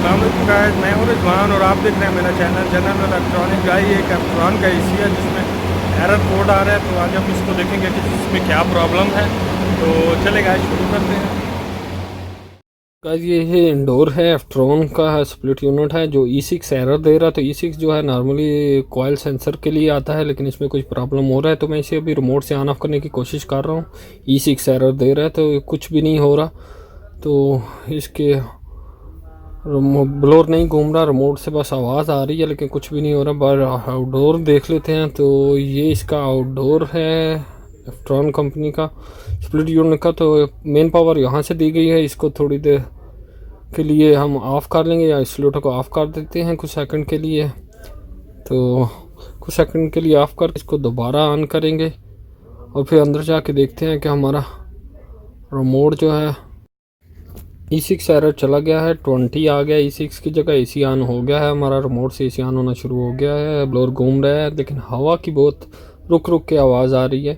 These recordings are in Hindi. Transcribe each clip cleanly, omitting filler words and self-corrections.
गाइस, मैं हूं रिजवान और आप देख रहे हैं मेरा चैनल जनरल इलेक्ट्रॉनिक गाई। एक एप्ट्रॉन का एसी है जिसमें एरर कोड आ रहा है, तो आज हम इसको देखेंगे कि इसमें क्या प्रॉब्लम है। तो चले गाइस, शुरू करते हैं। गाइस ये इंडोर है, एफ्ट्रॉन का स्प्लिट यूनिट है जो E6 एरर दे रहा है। तो E6 जो है नॉर्मली कॉइल सेंसर के लिए आता है, लेकिन इसमें कुछ प्रॉब्लम हो रहा है। तो मैं इसे अभी रिमोट से ऑन ऑफ करने की कोशिश कर रहा हूँ। E6 एरर दे रहा है तो कुछ भी नहीं हो रहा। तो इसके ब्लोर नहीं घूम रहा, रिमोट से बस आवाज़ आ रही है लेकिन कुछ भी नहीं हो रहा। बाहर आउटडोर देख लेते हैं। तो ये इसका आउटडोर है एफ्ट्रॉन कंपनी का स्प्लिट यूनिट का। तो मेन पावर यहाँ से दी गई है। इसको थोड़ी देर के लिए हम ऑफ़ कर लेंगे या इस लोटे को ऑफ़ कर देते हैं कुछ सेकंड के लिए। तो कुछ सेकंड के लिए ऑफ़ कर इसको दोबारा ऑन करेंगे और फिर अंदर जाके देखते हैं कि हमारा रिमोट जो है E6 एरर चला गया है, 20 आ गया। E6 की जगह AC ऑन हो गया है, हमारा रिमोट से AC ऑन होना शुरू हो गया है। ब्लोअर घूम रहा है लेकिन हवा की बहुत रुक रुक के आवाज़ आ रही है।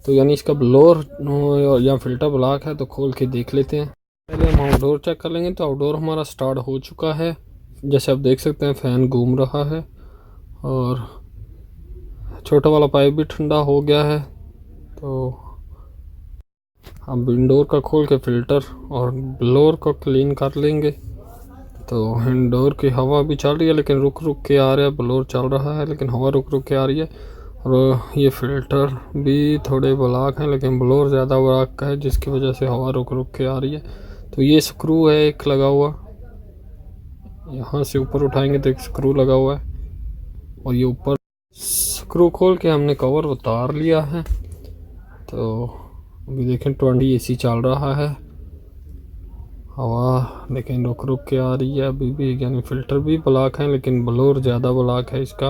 तो यानी इसका ब्लोअर या फिल्टर ब्लॉक है। तो खोल के देख लेते हैं। पहले हम आउटडोर चेक कर लेंगे। तो आउटडोर हमारा स्टार्ट हो चुका है, जैसे आप देख सकते हैं फ़ैन घूम रहा है और छोटा वाला पाइप भी ठंडा हो गया है। तो हम इंडोर का खोल के फ़िल्टर और ब्लोअर को क्लीन कर लेंगे। तो इंडोर की हवा भी चल रही है लेकिन रुक रुक के आ रहा है। ब्लोअर चल रहा है लेकिन हवा रुक रुक के आ रही है। और ये फ़िल्टर भी थोड़े ब्लॉक हैं लेकिन ब्लोअर ज़्यादा ब्लॉक का है, जिसकी वजह से हवा रुक रुक के आ रही है। तो ये स्क्रू है एक लगा हुआ, यहाँ से ऊपर उठाएंगे तो एक स्क्रू लगा हुआ है और ये ऊपर स्क्रू खोल के हमने कवर उतार लिया है। तो अभी देखें 20 AC चल रहा है, हवा लेकिन रुक रुक के आ रही है अभी भी। यानी फ़िल्टर भी ब्लॉक है लेकिन ब्लोअर ज़्यादा ब्लॉक है इसका।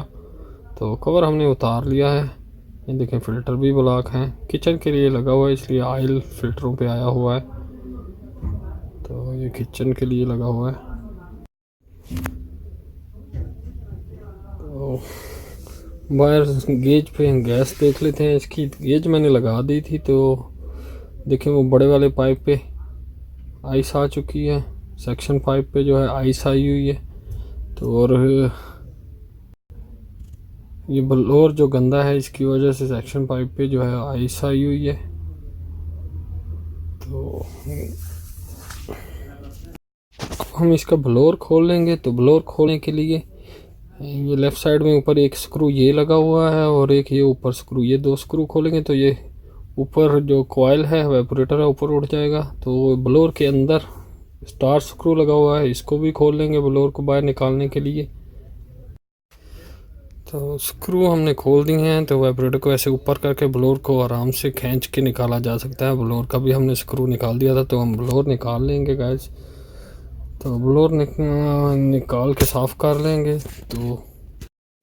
तो कवर हमने उतार लिया है। ये देखें फ़िल्टर भी ब्लॉक है। किचन के लिए लगा हुआ है इसलिए ऑयल फ़िल्टरों पे आया हुआ है। तो ये किचन के लिए लगा हुआ है। तो बाहर गेज पे गैस देख लेते हैं। इसकी गेज मैंने लगा दी थी। तो देखें वो बड़े वाले पाइप पे आइस आ चुकी है, सेक्शन पाइप पे जो है आइस आई हुई है। तो और ये ब्लोअर जो गंदा है इसकी वजह से सेक्शन पाइप पे जो है आइस आई हुई है। तो हम इसका ब्लोअर खोल लेंगे। तो ब्लोअर खोलने के लिए ये लेफ़्ट साइड में ऊपर एक स्क्रू ये लगा हुआ है और एक ये ऊपर स्क्रू, ये दो स्क्रू खोलेंगे तो ये ऊपर जो कॉइल है वेपोरेटर है ऊपर उठ जाएगा। तो ब्लोअर के अंदर स्टार स्क्रू लगा हुआ है, इसको भी खोल लेंगे ब्लोअर को बाहर निकालने के लिए। तो स्क्रू हमने खोल दी हैं। तो वेपोरेटर को ऐसे ऊपर करके ब्लोअर को आराम से खींच के निकाला जा सकता है। ब्लोअर का भी हमने स्क्रू निकाल दिया था। तो हम ब्लोअर निकाल लेंगे गाइस। तो ब्लोअर निकाल के साफ़ कर लेंगे। तो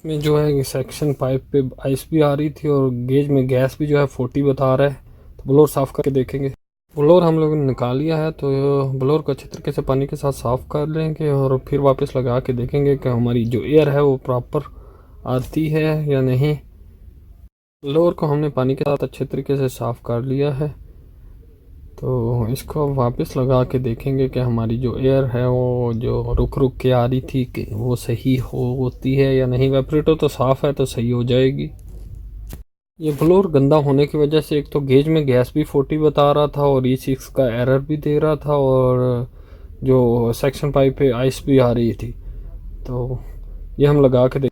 में जो है सेक्शन पाइप पे आइस भी आ रही थी और गेज में गैस भी जो है 40 बता रहा है। तो ब्लोअर साफ़ करके देखेंगे। ब्लोअर हम लोगों ने निकाल लिया है। तो ब्लोअर को अच्छे तरीके से पानी के साथ साफ़ कर लेंगे और फिर वापस लगा के देखेंगे कि हमारी जो एयर है वो प्रॉपर आती है या नहीं। ब्लोअर को हमने पानी के साथ अच्छे तरीके से साफ़ कर लिया है। तो इसको वापस लगा के देखेंगे कि हमारी जो एयर है वो जो रुक रुक के आ रही थी कि वो सही होती है या नहीं। वेपोरेटर तो साफ़ है तो सही हो जाएगी। ये ब्लोअर गंदा होने की वजह से एक तो गेज में गैस भी 40 बता रहा था और E6 का एरर भी दे रहा था और जो सेक्शन पाइप पे आइस भी आ रही थी। तो ये हम लगा के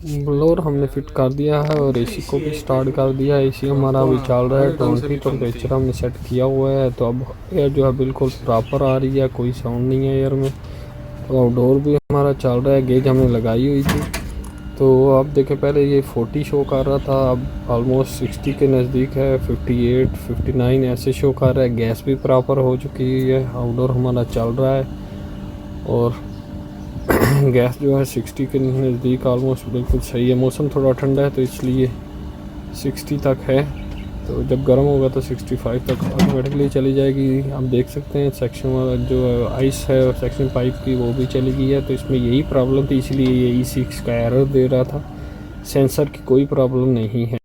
ब्लोअर हमने फिट कर दिया है और AC को भी स्टार्ट कर दिया है। AC हमारा अभी चल रहा है 20 टेम्परेचर हमने सेट किया हुआ है। तो अब एयर जो है बिल्कुल प्रॉपर आ रही है, कोई साउंड नहीं है एयर में। तो आउटडोर भी हमारा चल रहा है, गेज हमने लगाई हुई थी। तो आप देखें पहले ये 40 शो कर रहा था, अब ऑलमोस्ट 60 के नज़दीक है, 58 59 ऐसे शो कर रहा है। गैस भी प्रॉपर हो चुकी है, आउटडोर हमारा चल रहा है और गैस जो है 60 के नज़दीक ऑलमोस्ट बिल्कुल सही है। मौसम थोड़ा ठंडा है तो इसलिए 60 तक है। तो जब गर्म होगा तो 65 तक ऑटोमेटिकली चली जाएगी। आप देख सकते हैं सेक्शन वाला जो आइस है और सेक्शन पाइप की वो भी चली गई है। तो इसमें यही प्रॉब्लम थी, इसलिए ये E6 का एरर दे रहा था। सेंसर की कोई प्रॉब्लम नहीं है।